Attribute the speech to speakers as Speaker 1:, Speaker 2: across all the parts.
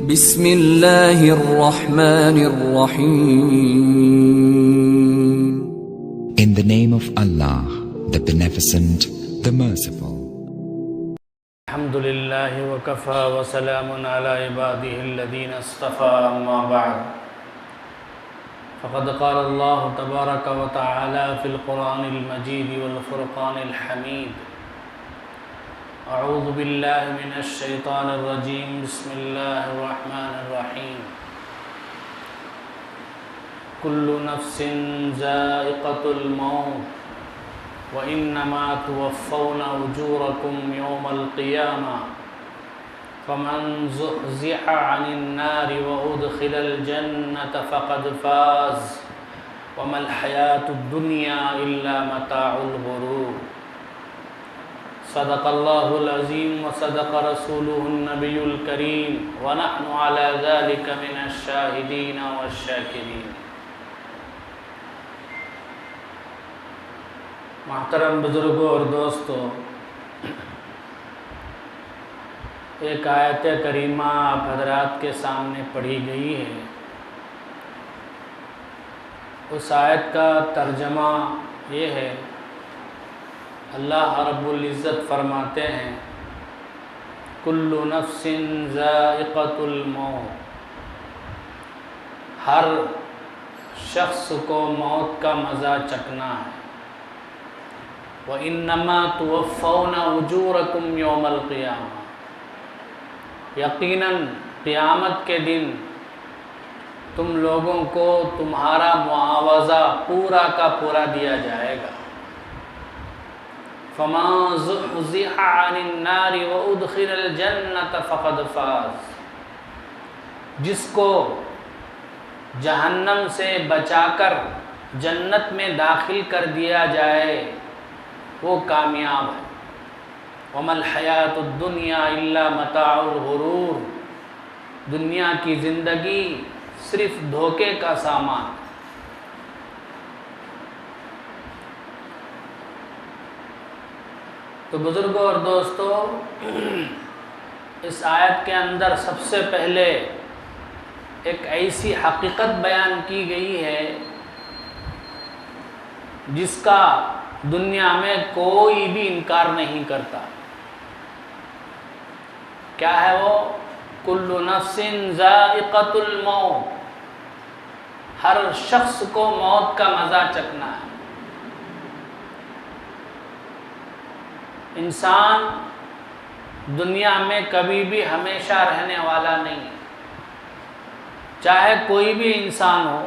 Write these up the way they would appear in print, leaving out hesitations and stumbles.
Speaker 1: بسم اللہ الرحمن الرحیم.
Speaker 2: In the name of Allah, the Beneficent, the Merciful.
Speaker 3: الحمد للہ وکفى وسلام علی عباده الذین اصطفى اما بعد فقد قال اللہ تبارک وتعالی فی القرآن المجید والفرقان الحمید. اعوذ باللہ من الشیطان الرجیم. بسم اللہ الرحمن الرحیم. کل نفس ذائقۃ الموت وَإِنَّمَا تُوَفَّوْنَ أُجُورَكُمْ يَوْمَ الْقِيَامَةِ فَمَنْ زُحْزِحَ عَنِ النَّارِ وَأُدْخِلَ الْجَنَّةَ فَقَدْ فَازَ وَمَا الْحَيَاةُ الدُّنْيَا إِلَّا مَتَاعُ الْغُرُورِ. صدق اللہ العظیم وصدق رسولہ النبی الکریم ونحن علی ذلك من الشاہدین والشاکرین. محترم بزرگوں اور دوستو، ایک آیت کریمہ آپ حضرات کے سامنے پڑھی گئی ہے. اس آیت کا ترجمہ یہ ہے، اللہ رب العزت فرماتے ہیں کل نفس ذائقۃ الموت، ہر شخص کو موت کا مزہ چکھنا ہے. وَإِنَّمَا تُوَفَّوْنَ أُجُورَكُمْ يَوْمَ الْقِيَامَةِ، یقیناً قیامت کے دن تم لوگوں کو تمہارا معاوضہ پورا کا پورا دیا جائے گا. فَمَنْ زُحْزِحَ عَنِ النَّارِ وَأُدْخِلَ الْجَنَّةَ فَقَدْ فَازَ، جس کو جہنم سے بچا کر جنت میں داخل کر دیا جائے وہ کامیاب ہے. وَمَا الْحَيَاةُ الدُّنْيَا إِلَّا مَتَاعُ الْغُرُورِ، دنیا کی زندگی صرف دھوکے کا سامان. تو بزرگوں اور دوستو، اس آیت کے اندر سب سے پہلے ایک ایسی حقیقت بیان کی گئی ہے جس کا دنیا میں کوئی بھی انکار نہیں کرتا. کیا ہے وہ؟ کل نفس ذائقۃ الموت، ہر شخص کو موت کا مزہ چکھنا ہے. انسان دنیا میں کبھی بھی ہمیشہ رہنے والا نہیں ہے. چاہے کوئی بھی انسان ہو،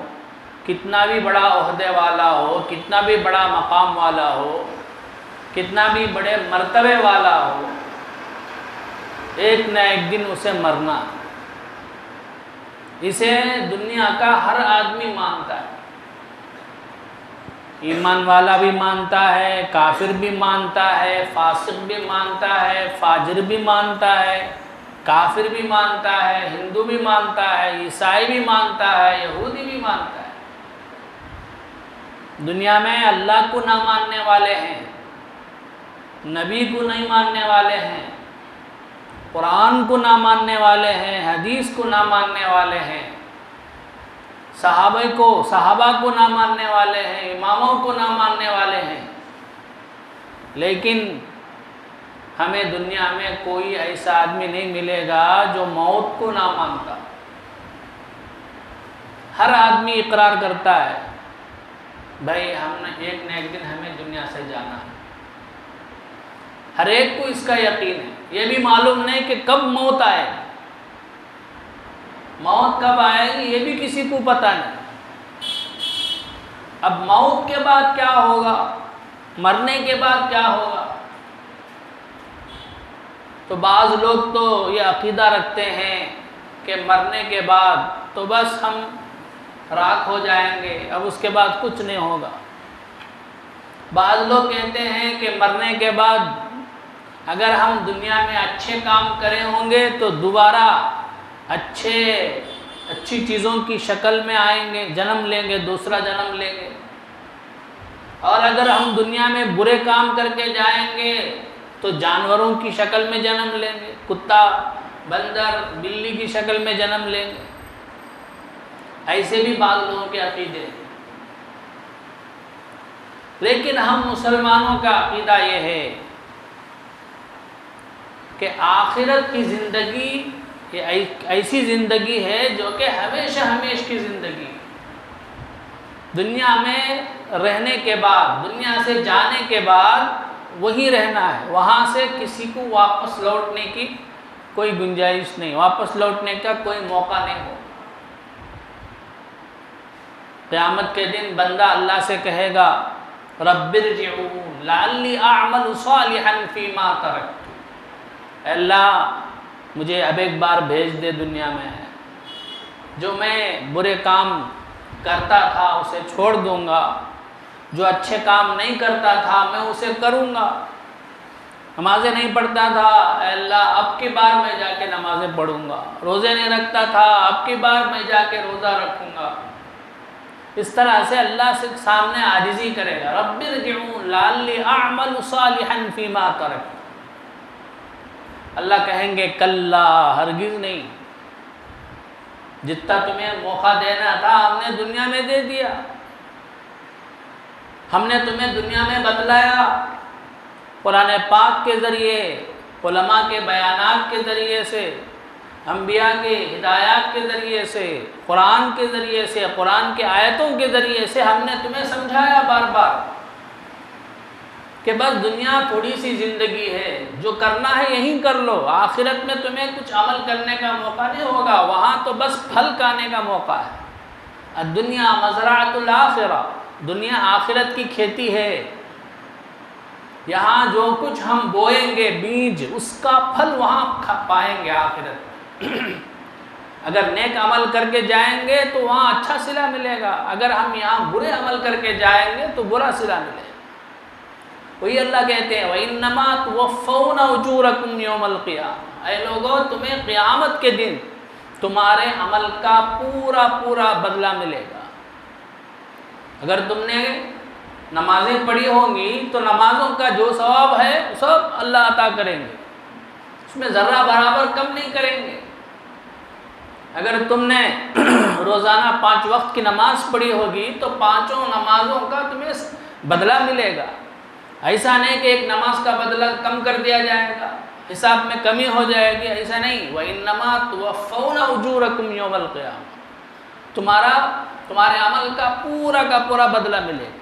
Speaker 3: کتنا بھی بڑا عہدے والا ہو، کتنا بھی بڑا مقام والا ہو، کتنا بھی بڑے مرتبے والا ہو، ایک نہ ایک دن اسے مرنا. اسے دنیا کا ہر آدمی مانتا ہے. ایمان والا بھی مانتا ہے، کافر بھی مانتا ہے، فاسق بھی مانتا ہے، فاجر بھی مانتا ہے، کافر بھی مانتا ہے، ہندو بھی مانتا ہے، عیسائی بھی مانتا ہے، یہودی بھی مانتا ہے. دنیا میں اللہ کو نہ ماننے والے ہیں، نبی کو نہیں ماننے والے ہیں، قرآن کو نہ ماننے والے ہیں، حدیث کو نہ ماننے والے ہیں، صحابہ کو نہ ماننے والے ہیں، اماموں کو نہ ماننے والے ہیں. لیکن ہمیں دنیا میں کوئی ایسا آدمی نہیں ملے گا جو موت کو نہ مانتا. ہر آدمی اقرار کرتا ہے بھائی ہم نے ایک نہ ایک دن ہمیں دنیا سے جانا ہے. ہر ایک کو اس کا یقین ہے. یہ بھی معلوم نہیں کہ کب موت آئے گی، موت کب آئے گی یہ بھی کسی کو پتہ نہیں. اب موت کے بعد کیا ہوگا، مرنے کے بعد کیا ہوگا؟ تو بعض لوگ تو یہ عقیدہ رکھتے ہیں کہ مرنے کے بعد تو بس ہم راکھ ہو جائیں گے، اب اس کے بعد کچھ نہیں ہوگا. بعض لوگ کہتے ہیں کہ مرنے کے بعد اگر ہم دنیا میں اچھے کام کرے ہوں گے تو دوبارہ اچھی چیزوں کی شکل میں آئیں گے، جنم لیں گے، دوسرا جنم لیں گے. اور اگر ہم دنیا میں برے کام کر کے جائیں گے تو جانوروں کی شکل میں جنم لیں گے، کتا بندر بلی کی شکل میں جنم لیں گے. ایسے بھی بعض لوگوں کے عقیدے ہیں. لیکن ہم مسلمانوں کا عقیدہ یہ ہے کہ آخرت کی زندگی یہ ایسی زندگی ہے جو کہ ہمیشہ ہمیشہ کی زندگی. دنیا میں رہنے کے بعد، دنیا سے جانے کے بعد وہی رہنا ہے. وہاں سے کسی کو واپس لوٹنے کی کوئی گنجائش نہیں، واپس لوٹنے کا کوئی موقع نہیں ہو. قیامت کے دن بندہ اللہ سے کہے گا رب ارجعون لعلی اعمل صالحا فیما ترکت. اے اللہ مجھے اب ایک بار بھیج دے دنیا میں، جو میں برے کام کرتا تھا اسے چھوڑ دوں گا، جو اچھے کام نہیں کرتا تھا میں اسے کروں گا. نمازیں نہیں پڑھتا تھا، اے اللہ اب کی بار میں جا کے نمازیں پڑھوں گا. روزے نہیں رکھتا تھا، اب کی بار میں جا کے روزہ رکھوں گا. اس طرح سے اللہ سے سامنے عاجزی کرے گا رب ارجعون لعلی اعمل صالحا فیما ترکت. اللہ کہیں گے کلا، ہرگز نہیں. جتنا تمہیں موقع دینا تھا ہم نے دنیا میں دے دیا. ہم نے تمہیں دنیا میں بتلایا قرآن پاک کے ذریعے، علماء کے بیانات کے ذریعے سے، انبیاء کے ہدایات کے ذریعے سے، قرآن کے ذریعے سے، قرآن کے آیتوں کے ذریعے سے ہم نے تمہیں سمجھایا بار بار کہ بس دنیا تھوڑی سی زندگی ہے، جو کرنا ہے یہیں کر لو. آخرت میں تمہیں کچھ عمل کرنے کا موقع نہیں ہوگا، وہاں تو بس پھل کھانے کا موقع ہے. الدنیا مزرعۃ الآخرہ، دنیا آخرت کی کھیتی ہے. یہاں جو کچھ ہم بوئیں گے بیج، اس کا پھل وہاں پائیں گے آخرت. اگر نیک عمل کر کے جائیں گے تو وہاں اچھا صلہ ملے گا، اگر ہم یہاں برے عمل کر کے جائیں گے تو برا صلہ ملے گا. وہی اللہ کہتے ہیں وَإِنَّمَا تُوَفَّوْنَ أُجُورَكُمْ يَوْمَ الْقِيَامَةِ. اے لوگوں تمہیں قیامت کے دن تمہارے عمل کا پورا پورا بدلہ ملے گا. اگر تم نے نمازیں پڑھی ہوں گی تو نمازوں کا جو ثواب ہے سب اللہ عطا کریں گے، اس میں ذرہ برابر کم نہیں کریں گے. اگر تم نے روزانہ 5 وقت کی نماز پڑھی ہوگی تو 5 نمازوں کا تمہیں بدلہ ملے گا. ایسا نہیں کہ ایک نماز کا بدلہ کم کر دیا جائے گا، حساب میں کمی ہو جائے گی، ایسا نہیں. وَإِنَّمَا تُوَفَّوْنَ أُجُورَكُمْ يَوْمَ الْقِيَامَةِ. تمہارے عمل کا پورا بدلہ ملے گا.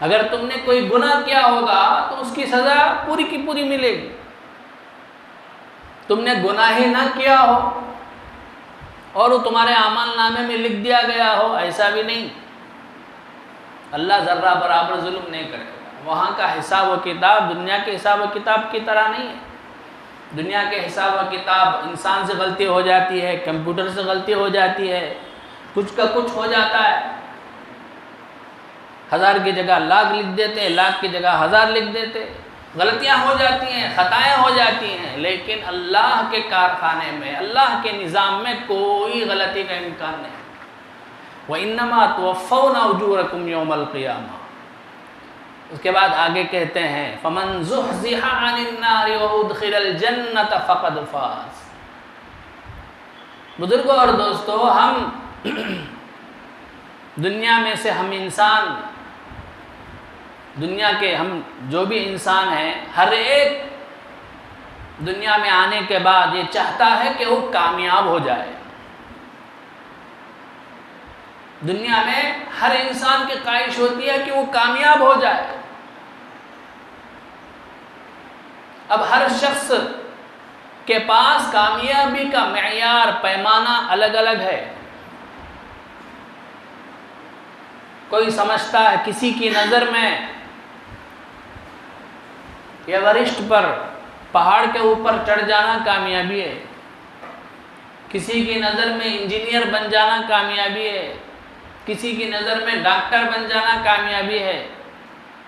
Speaker 3: اگر تم نے کوئی گناہ کیا ہوگا تو اس کی سزا پوری کی پوری ملے گی. تم نے گناہ ہی نہ کیا ہو اور وہ تمہارے اعمال نامے میں لکھ دیا گیا ہو، ایسا بھی نہیں. اللہ ذرہ برابر ظلم نہیں کرے گا. وہاں کا حساب و کتاب دنیا کے حساب و کتاب کی طرح نہیں ہے. دنیا کے حساب و کتاب انسان سے غلطی ہو جاتی ہے، کمپیوٹر سے غلطی ہو جاتی ہے، کچھ کا کچھ ہو جاتا ہے. 1000 کی جگہ لاکھ لکھ دیتے، لاکھ کی جگہ 1000 لکھ دیتے. غلطیاں ہو جاتی ہیں، خطائیں ہو جاتی ہیں، لیکن اللہ کے کارخانے میں، اللہ کے نظام میں کوئی غلطی کا امکان نہیں. وَإِنَّمَا تُوَفَّوْنَ أُجُورَكُمْ يَوْمَ الْقِيَامَةِ. اس کے بعد آگے کہتے ہیں فَمَنْ زُحْزِحَ عَنِ النَّارِ وَأُدْخِلَ الْجَنَّةَ فَقَدْ فَازَ. بزرگوں اور دوستو، ہم دنیا میں سے ہم انسان، دنیا کے ہم جو بھی انسان ہیں، ہر ایک دنیا میں آنے کے بعد یہ چاہتا ہے کہ وہ کامیاب ہو جائے. دنیا میں ہر انسان کی خواہش ہوتی ہے کہ وہ کامیاب ہو جائے. اب ہر شخص کے پاس کامیابی کا معیار، پیمانہ الگ الگ ہے. کوئی سمجھتا ہے کسی کی نظر میں ایورسٹ پر، پہاڑ کے اوپر چڑھ جانا کامیابی ہے. کسی کی نظر میں انجینئر بن جانا کامیابی ہے. کسی کی نظر میں ڈاکٹر بن جانا کامیابی ہے.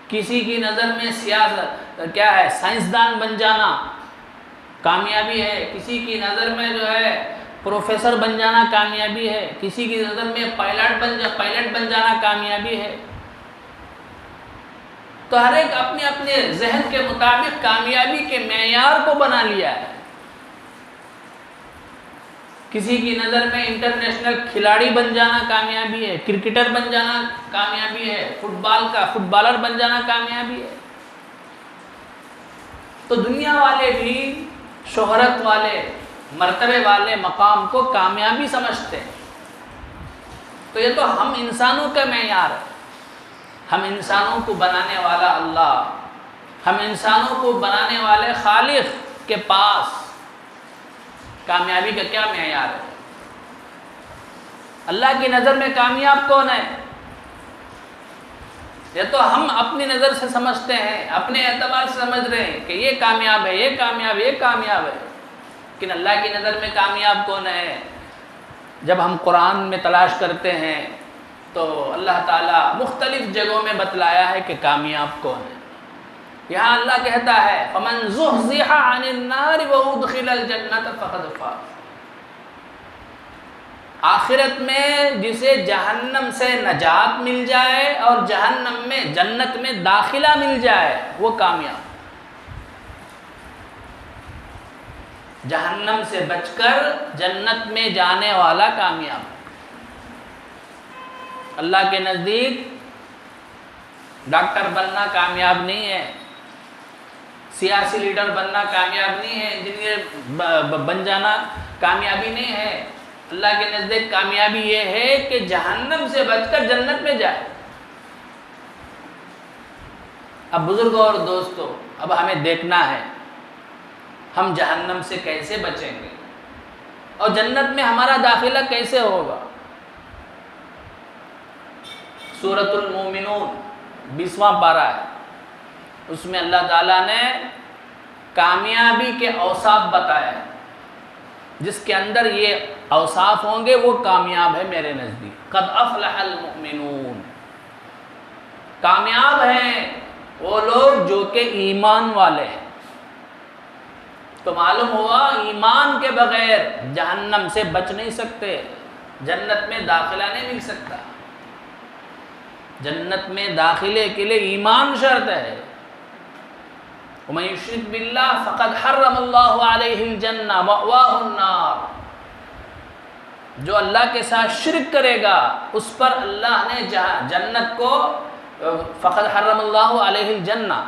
Speaker 3: کسی کی نظر میں سائنسدان بن جانا کامیابی ہے. کسی کی نظر میں جو ہے پروفیسر بن جانا کامیابی ہے. کسی کی نظر میں پائلٹ بن جانا کامیابی ہے. تو ہر ایک اپنے اپنے ذہن کے مطابق کامیابی کے معیار کو بنا لیا ہے. کسی کی نظر میں انٹرنیشنل کھلاڑی بن جانا کامیابی ہے، کرکٹر بن جانا کامیابی ہے، فٹ بالر بن جانا کامیابی ہے۔ تو دنیا والے بھی شہرت والے، مرتبے والے مقام کو کامیابی سمجھتے ہیں۔ تو یہ تو ہم انسانوں کا معیار ہے۔ ہم انسانوں کو بنانے والا اللہ، ہم انسانوں کو بنانے والے خالق کے پاس کامیابی کا کیا معیار ہے؟ اللہ کی نظر میں کامیاب کون ہے؟ یہ تو ہم اپنی نظر سے سمجھتے ہیں، اپنے اعتبار سے سمجھ رہے ہیں کہ یہ کامیاب ہے، یہ کامیاب ہے، یہ کامیاب ہے، لیکن اللہ کی نظر میں کامیاب کون ہے؟ جب ہم قرآن میں تلاش کرتے ہیں تو اللہ تعالیٰ مختلف جگہوں میں بتلایا ہے کہ کامیاب کون ہے۔ یہاں اللہ کہتا ہے فَمَنْ زُحْزِحَ عَنِ النَّارِ وَأُدْخِلَ الْجَنَّةَ فَقَدْ فَازَ۔ آخرت میں جسے جہنم سے نجات مل جائے اور جہنم میں جنت میں داخلہ مل جائے وہ کامیاب۔ جہنم سے بچ کر جنت میں جانے والا کامیاب۔ اللہ کے نزدیک ڈاکٹر بننا کامیاب نہیں ہے، سیاسی لیڈر بننا کامیاب نہیں ہے، انجینئر بن جانا کامیابی نہیں ہے۔ اللہ کے نزدیک کامیابی یہ ہے کہ جہنم سے بچ کر جنت میں جائے۔ اب بزرگوں اور دوستوں، اب ہمیں دیکھنا ہے ہم جہنم سے کیسے بچیں گے اور جنت میں ہمارا داخلہ کیسے ہوگا۔ سورۃ المومنون 20واں پارہ ہے، اس میں اللہ تعالیٰ نے کامیابی کے اوصاف بتایا ہے، جس کے اندر یہ اوصاف ہوں گے وہ کامیاب ہے میرے نزدیک۔ قد افلح المؤمنون، کامیاب ہیں وہ لوگ جو کہ ایمان والے ہیں۔ تو معلوم ہوا ایمان کے بغیر جہنم سے بچ نہیں سکتے، جنت میں داخلہ نہیں مل سکتا۔ جنت میں داخلے کے لیے ایمان شرط ہے۔ وَمَن يُشْرِكْ بِاللَّهِ فَقَدْ حَرَّمَ اللَّهُ عَلَيْهِ الْجَنَّةَ وَمَأْوَاهُ النَّارُ، جو اللہ کے ساتھ شرک کرے گا اس پر اللہ نے جنت کو فقد حرم اللہ علیہ الجنہ،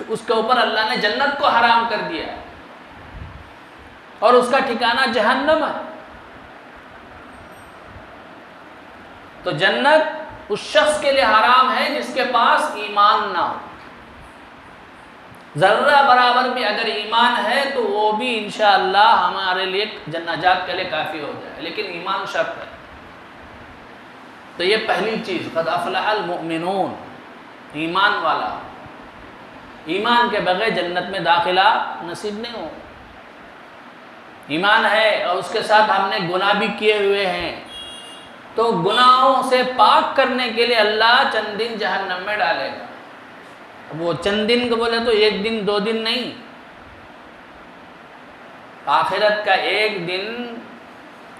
Speaker 3: اس کے اوپر اللہ نے جنت کو حرام کر دیا اور اس کا ٹھکانہ جہنم ہے۔ تو جنت اس شخص کے لیے حرام ہے جس کے پاس ایمان نہ ہو۔ ذرہ برابر بھی اگر ایمان ہے تو وہ بھی انشاءاللہ ہمارے لیے نجات کے لیے کافی ہو جائے، لیکن ایمان شرط ہے۔ تو یہ پہلی چیز، قد افلح المؤمنون، ایمان والا۔ ایمان کے بغیر جنت میں داخلہ نصیب نہیں ہو۔ ایمان ہے اور اس کے ساتھ ہم نے گناہ بھی کیے ہوئے ہیں تو گناہوں سے پاک کرنے کے لیے اللہ چند دن جہنم میں ڈالے گا۔ وہ چند دن کو بولے تو ایک دن دو دن نہیں، آخرت کا ایک دن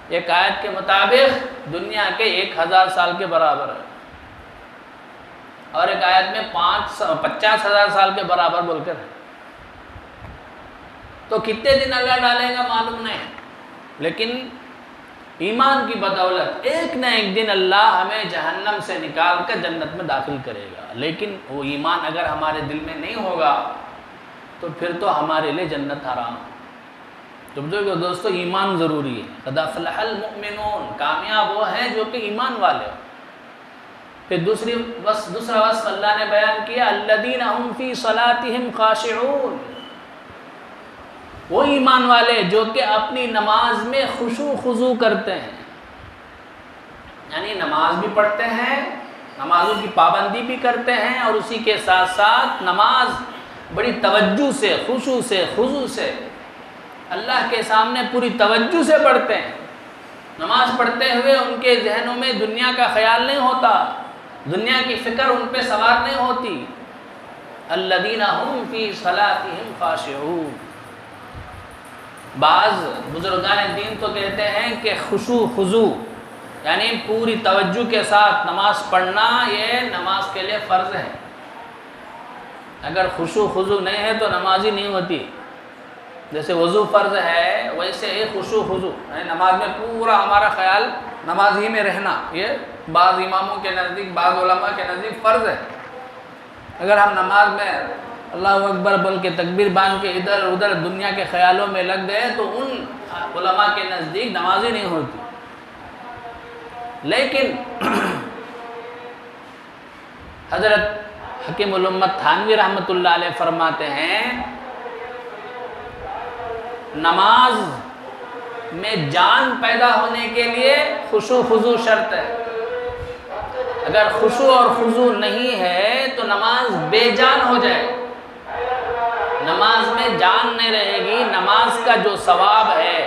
Speaker 3: ایک آیت کے مطابق دنیا کے 1000 سال کے برابر ہے، اور ایک آیت میں 50,000 سال کے برابر بول کر ہے۔ تو کتنے دن اللہ ڈالے گا معلوم نہیں، لیکن ایمان کی بدولت ایک نہ ایک دن اللہ ہمیں جہنم سے نکال کر جنت میں داخل کرے گا۔ لیکن وہ ایمان اگر ہمارے دل میں نہیں ہوگا تو پھر تو ہمارے لیے جنت حرام۔ تو دوستو ایمان ضروری ہے۔ قد افلح المؤمنون، کامیاب وہ ہیں جو کہ ایمان والے ہو۔ پھر دوسرا وصف اللہ نے بیان کیا، الذین هم فی صلاتهم خاشعون، وہ ایمان والے جو کہ اپنی نماز میں خشوع خضوع کرتے ہیں، یعنی نماز بھی پڑھتے ہیں، نمازوں کی پابندی بھی کرتے ہیں، اور اسی کے ساتھ ساتھ نماز بڑی توجہ سے، خشوع سے، خضوع سے اللہ کے سامنے پوری توجہ سے پڑھتے ہیں۔ نماز پڑھتے ہوئے ان کے ذہنوں میں دنیا کا خیال نہیں ہوتا، دنیا کی فکر ان پہ سوار نہیں ہوتی۔ الذین هم فی صلاتهم خاشعون، بعض بزرگان دین تو کہتے ہیں کہ خشوع خضوع یعنی پوری توجہ کے ساتھ نماز پڑھنا یہ نماز کے لیے فرض ہے۔ اگر خشوع خضوع نہیں ہے تو نماز ہی نہیں ہوتی۔ جیسے وضو فرض ہے ویسے ہی خشوع خضوع، نماز میں پورا ہمارا خیال نماز ہی میں رہنا، یہ بعض اماموں کے نزدیک، بعض علماء کے نزدیک فرض ہے۔ اگر ہم نماز میں اللہ اکبر بول کے تکبیر باندھ کے ادھر ادھر دنیا کے خیالوں میں لگ گئے تو ان علماء کے نزدیک نماز ہی نہیں ہوتی۔ لیکن حضرت حکیم الامت تھانوی رحمۃ اللہ علیہ فرماتے ہیں نماز میں جان پیدا ہونے کے لیے خشوع خضوع شرط ہے۔ اگر خشوع اور خضوع نہیں ہے تو نماز بے جان ہو جائے، نماز میں جان نہیں رہے گی، نماز کا جو ثواب ہے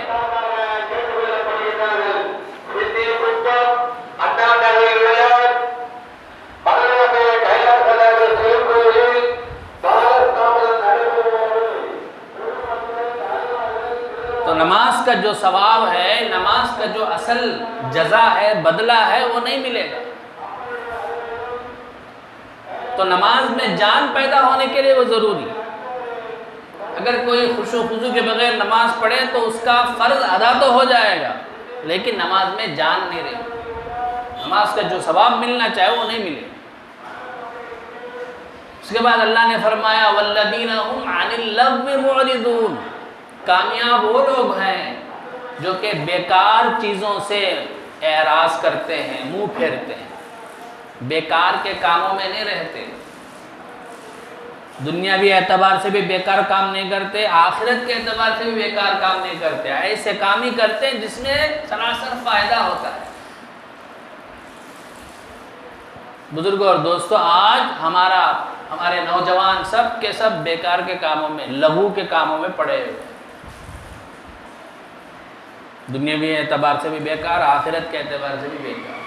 Speaker 3: تو نماز کا جو ثواب ہے، نماز کا جو اصل جزا ہے، بدلہ ہے، وہ نہیں ملے گا۔ تو نماز میں جان پیدا ہونے کے لیے وہ ضروری ہے۔ اگر کوئی خشوع خضوع کے بغیر نماز پڑھے تو اس کا فرض ادا تو ہو جائے گا لیکن نماز میں جان نہیں رہے گی، نماز کا جو ثواب ملنا چاہے وہ نہیں ملے۔ اس کے بعد اللہ نے فرمایا والذین هم عن اللغو معرضون، کامیاب وہ لوگ ہیں جو کہ بیکار چیزوں سے اعراض کرتے ہیں، منہ پھیرتے ہیں، بیکار کے کاموں میں نہیں رہتے، دنیاوی اعتبار سے بھی بیکار کام نہیں کرتے، آخرت کے اعتبار سے بھی بیکار کام نہیں کرتے، ایسے کام ہی کرتے ہیں جس میں سراسر فائدہ ہوتا ہے۔ بزرگوں اور دوستو، آج ہمارے نوجوان سب کے سب بیکار کے کاموں میں، لغو کے کاموں میں پڑے ہوئے، دنیاوی اعتبار سے بھی بیکار، آخرت کے اعتبار سے بھی بیکار۔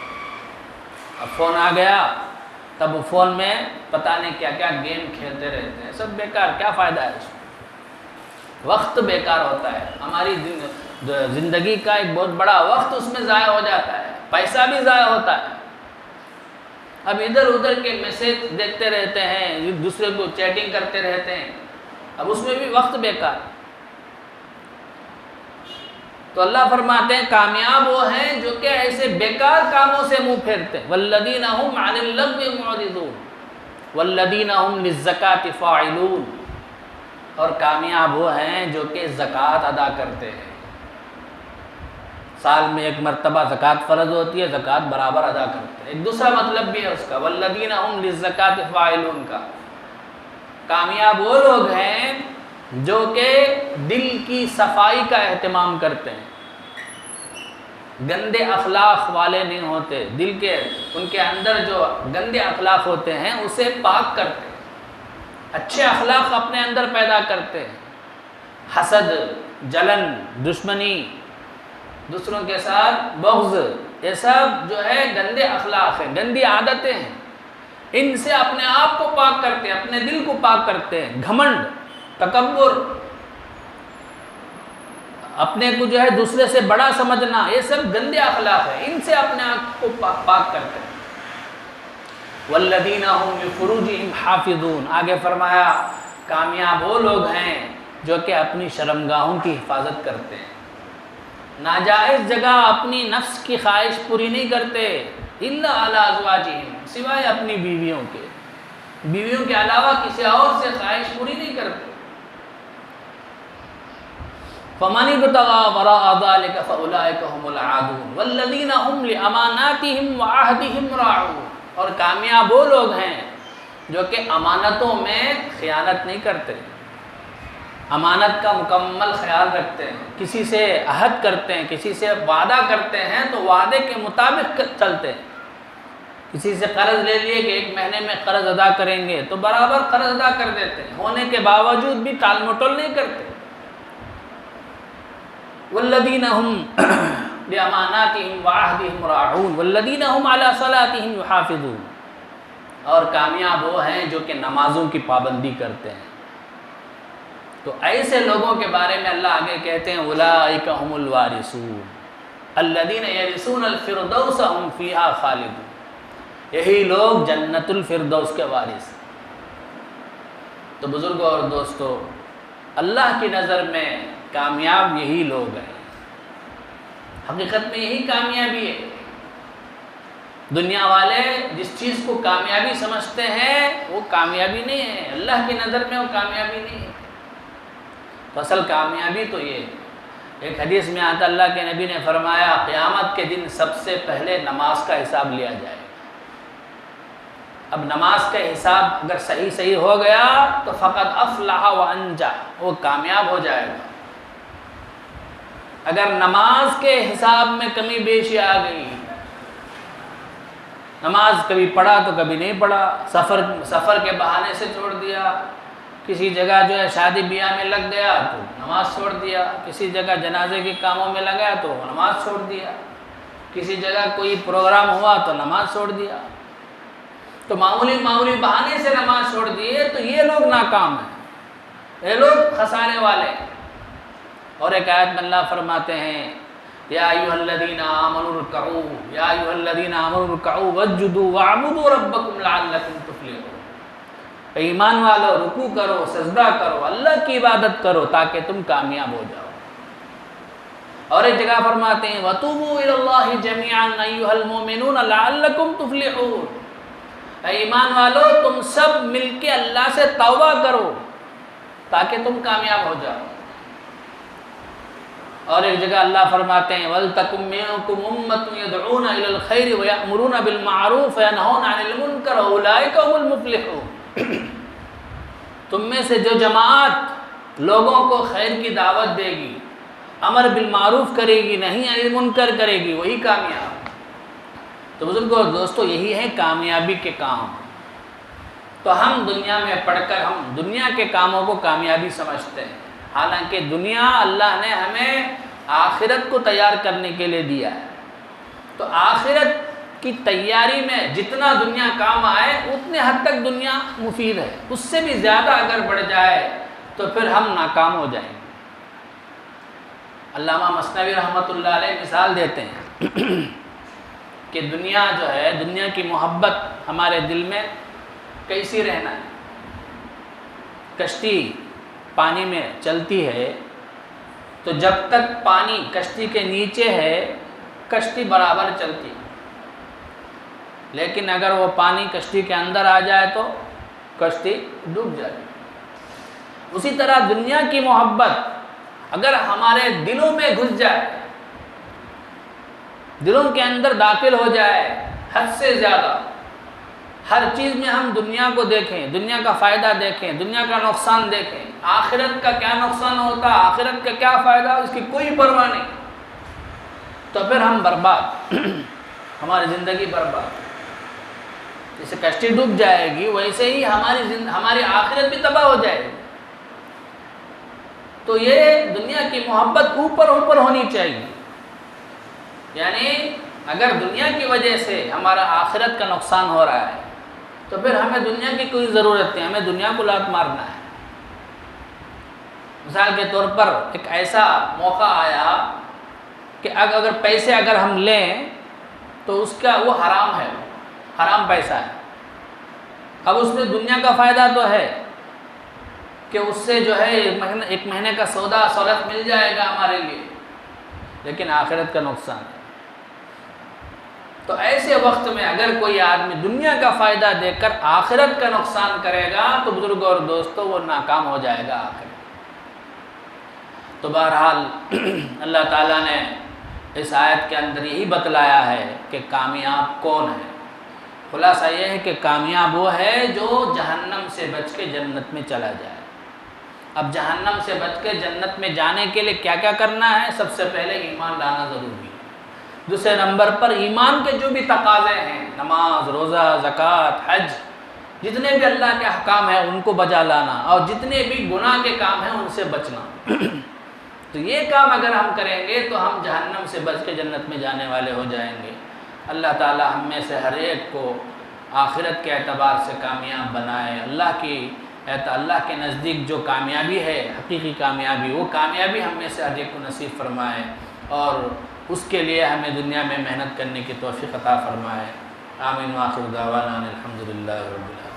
Speaker 3: اب فون آ گیا تب فون میں پتہ نہیں کیا کیا گیم کھیلتے رہتے ہیں، سب بیکار، کیا فائدہ ہے اس میں؟ وقت بیکار ہوتا ہے، ہماری زندگی کا ایک بہت بڑا وقت اس میں ضائع ہو جاتا ہے، پیسہ بھی ضائع ہوتا ہے۔ اب ادھر ادھر کے میسج دیکھتے رہتے ہیں، ایک دوسرے کو چیٹنگ کرتے رہتے ہیں، اب اس میں بھی وقت بیکار۔ تو اللہ فرماتے ہیں کامیاب وہ ہیں جو کہ ایسے بیکار کاموں سے منہ پھیرتے ہیں، والذین هم عن اللغو معرضون والذین هم للزکاۃ فاعلون، اور کامیاب وہ ہیں جو کہ زکوٰۃ ادا کرتے ہیں، سال میں ایک مرتبہ زکوٰۃ فرض ہوتی ہے، زکوٰۃ برابر ادا کرتے ہیں۔ ایک دوسرا مطلب بھی ہے اس کا، والذین هم للزکاۃ فاعلون کا، کامیاب وہ لوگ ہیں جو کہ دل کی صفائی کا اہتمام کرتے ہیں، گندے اخلاق والے نہیں ہوتے، دل کے ان کے اندر جو گندے اخلاق ہوتے ہیں اسے پاک کرتے ہیں، اچھے اخلاق اپنے اندر پیدا کرتے ہیں، حسد، جلن، دشمنی، دوسروں کے ساتھ بغض، یہ سب جو ہے گندے اخلاق ہیں، گندی عادتیں ہیں، ان سے اپنے آپ کو پاک کرتے ہیں، اپنے دل کو پاک کرتے ہیں۔ گھمنڈ، تکبر، اپنے کو جو ہے دوسرے سے بڑا سمجھنا، یہ سب گندے اخلاق ہیں، ان سے اپنے آپ کو پاک کرتے ہیں۔ والذین هم لفروجہم حافظون، آگے فرمایا کامیاب وہ لوگ ہیں جو کہ اپنی شرمگاہوں کی حفاظت کرتے ہیں، ناجائز جگہ اپنی نفس کی خواہش پوری نہیں کرتے، الا علی ازواجہم، سوائے اپنی بیویوں کے، بیویوں کے علاوہ کسی اور سے خواہش پوری نہیں کرتے۔ فمن ابتغى وراء ذلك فاولئك هم العادون والذین هم لاماناتهم وعهدهم راعون، اور کامیاب وہ لوگ ہیں جو کہ امانتوں میں خیانت نہیں کرتے، امانت کا مکمل خیال رکھتے ہیں، کسی سے عہد کرتے ہیں، کسی سے وعدہ کرتے ہیں تو وعدے کے مطابق چلتے ہیں، کسی سے قرض لے لیے کہ 1 مہینے میں قرض ادا کریں گے تو برابر قرض ادا کر دیتے ہیں، ہونے کے باوجود بھی ٹال مٹول نہیں کرتے۔ والذین هم لاماناتهم وعهدهم راعون والذین هم علی صلاتهم یحافظون، اور کامیاب وہ ہیں جو کہ نمازوں کی پابندی کرتے ہیں۔ تو ایسے لوگوں کے بارے میں اللہ آگے کہتے ہیں اولئک هم الوارثون الذین یرثون الفردوس هم فیها خالدون، یہی لوگ جنت الفردوس کے وارث۔ تو بزرگوں اور دوستو، اللہ کی نظر میں کامیاب یہی لوگ ہیں، حقیقت میں یہی کامیابی ہے۔ دنیا والے جس چیز کو کامیابی سمجھتے ہیں وہ کامیابی نہیں ہے، اللہ کی نظر میں وہ کامیابی نہیں ہے۔ تو اصل کامیابی تو یہ ہے۔ ایک حدیث میں آتا اللہ کے نبی نے فرمایا قیامت کے دن سب سے پہلے نماز کا حساب لیا جائے۔ اب نماز کا حساب اگر صحیح ہو گیا تو فقط افلح و انجا، وہ کامیاب ہو جائے گا۔ اگر نماز کے حساب میں کمی بیشی آ گئی، نماز کبھی پڑھا تو کبھی نہیں پڑھا، سفر کے بہانے سے چھوڑ دیا، کسی جگہ جو ہے شادی بیاہ میں لگ گیا تو نماز چھوڑ دیا، کسی جگہ جنازے کے کاموں میں لگا تو نماز چھوڑ دیا، کسی جگہ کوئی پروگرام ہوا تو نماز چھوڑ دیا، تو معمولی بہانے سے نماز چھوڑ دیے، تو یہ لوگ ناکام ہیں، یہ لوگ خسارے والے ہیں۔ اور ایک آیت میں اللہ فرماتے ہیں یا ایھا الذین آمنوا ارکعوا یا ایھا الذین آمنوا ارکعوا واسجدوا واعبدوا ربکم لعلکم تفلحون۔ ایمان والو رکوع کرو، سجدہ کرو، اللہ کی عبادت کرو تاکہ تم کامیاب ہو جاؤ۔ اور ایک جگہ فرماتے ہیں وَتُوبُوا إِلَى اللَّهِ جَمِيعًا أَيُّهَا الْمُؤْمِنُونَ لَعَلَّكُمْ تُفْلِحُونَ۔ اے ایمان والو تم سب مل کے اللہ سے توبہ کرو تاکہ تم کامیاب ہو جاؤ۔ اور ایک جگہ اللہ فرماتے ہیں وَلْتَكُن مِّنكُمْ أُمَّةٌ يَدْعُونَ إِلَى الْخَيْرِ وَيَأْمُرُونَ بِالْمَعْرُوفِ وَيَنْهَوْنَ عَنِ الْمُنكَرِ وَأُولَٰئِكَ هُمُ الْمُفْلِحُونَ۔ تم میں سے جو جماعت لوگوں کو خیر کی دعوت دے گی، امر بالمعروف کرے گی، نہیں عن المنکر کرے گی، وہی کامیاب۔ تو بزرگوں اور دوستو یہی ہے کامیابی کے کام۔ تو ہم دنیا میں پڑھ کر ہم دنیا کے کاموں کو کامیابی سمجھتے ہیں، حالانکہ دنیا اللہ نے ہمیں آخرت کو تیار کرنے کے لیے دیا ہے۔ تو آخرت کی تیاری میں جتنا دنیا کام آئے اتنے حد تک دنیا مفید ہے، اس سے بھی زیادہ اگر بڑھ جائے تو پھر ہم ناکام ہو جائیں گے۔ علامہ مثنوی رحمۃ اللہ علیہ مثال دیتے ہیں کہ دنیا جو ہے، دنیا کی محبت ہمارے دل میں کیسی رہنا ہے۔ کشتی پانی میں چلتی ہے تو جب تک پانی کشتی کے نیچے ہے کشتی برابر چلتی ہے، لیکن اگر وہ پانی کشتی کے اندر آ جائے تو کشتی ڈوب جائے۔ اسی طرح دنیا کی محبت اگر ہمارے دلوں میں گھس جائے، دلوں کے اندر داخل ہو جائے حد سے زیادہ، ہر چیز میں ہم دنیا کو دیکھیں، دنیا کا فائدہ دیکھیں، دنیا کا نقصان دیکھیں، آخرت کا کیا نقصان ہوتا، آخرت کا کیا فائدہ، اس کی کوئی پرواہ نہیں، تو پھر ہم برباد، ہماری زندگی برباد۔ جیسے کشتی ڈوب جائے گی ویسے ہی ہماری آخرت بھی تباہ ہو جائے گی۔ تو یہ دنیا کی محبت اوپر ہونی چاہیے، یعنی اگر دنیا کی وجہ سے ہمارا آخرت کا نقصان ہو رہا ہے تو پھر ہمیں دنیا کی کوئی ضرورت نہیں، ہمیں دنیا کو لات مارنا ہے۔ مثال کے طور پر ایک ایسا موقع آیا کہ اگر پیسے اگر ہم لیں تو اس کا وہ حرام ہے، حرام پیسہ ہے۔ اب اس میں دنیا کا فائدہ تو ہے کہ اس سے جو ہے ایک مہینے کا سہولت مل جائے گا ہمارے لیے، لیکن آخرت کا نقصان ہے۔ تو ایسے وقت میں اگر کوئی آدمی دنیا کا فائدہ دے کر آخرت کا نقصان کرے گا تو بزرگوں اور دوستوں وہ ناکام ہو جائے گا آخر۔ تو بہرحال اللہ تعالیٰ نے اس آیت کے اندر یہی بتلایا ہے کہ کامیاب کون ہے۔ خلاصہ یہ ہے کہ کامیاب وہ ہے جو جہنم سے بچ کے جنت میں چلا جائے۔ اب جہنم سے بچ کے جنت میں جانے کے لیے کیا کیا کرنا ہے؟ سب سے پہلے ایمان لانا ضروری ہے۔ دوسرے نمبر پر ایمان کے جو بھی تقاضے ہیں، نماز، روزہ، زکوٰۃ، حج، جتنے بھی اللہ کے احکام ہیں ان کو بجا لانا، اور جتنے بھی گناہ کے کام ہیں ان سے بچنا۔ تو یہ کام اگر ہم کریں گے تو ہم جہنم سے بچ کے جنت میں جانے والے ہو جائیں گے۔ اللہ تعالی ہم میں سے ہر ایک کو آخرت کے اعتبار سے کامیاب بنائے۔ اللہ کے نزدیک جو کامیابی ہے، حقیقی کامیابی، وہ کامیابی ہم میں سے ہر ایک کو نصیب فرمائے، اور اس کے لیے ہمیں دنیا میں محنت کرنے کی توفیق عطا فرمائے۔ آمین۔ وآخر دعوانا الحمدللہ رب العالمین۔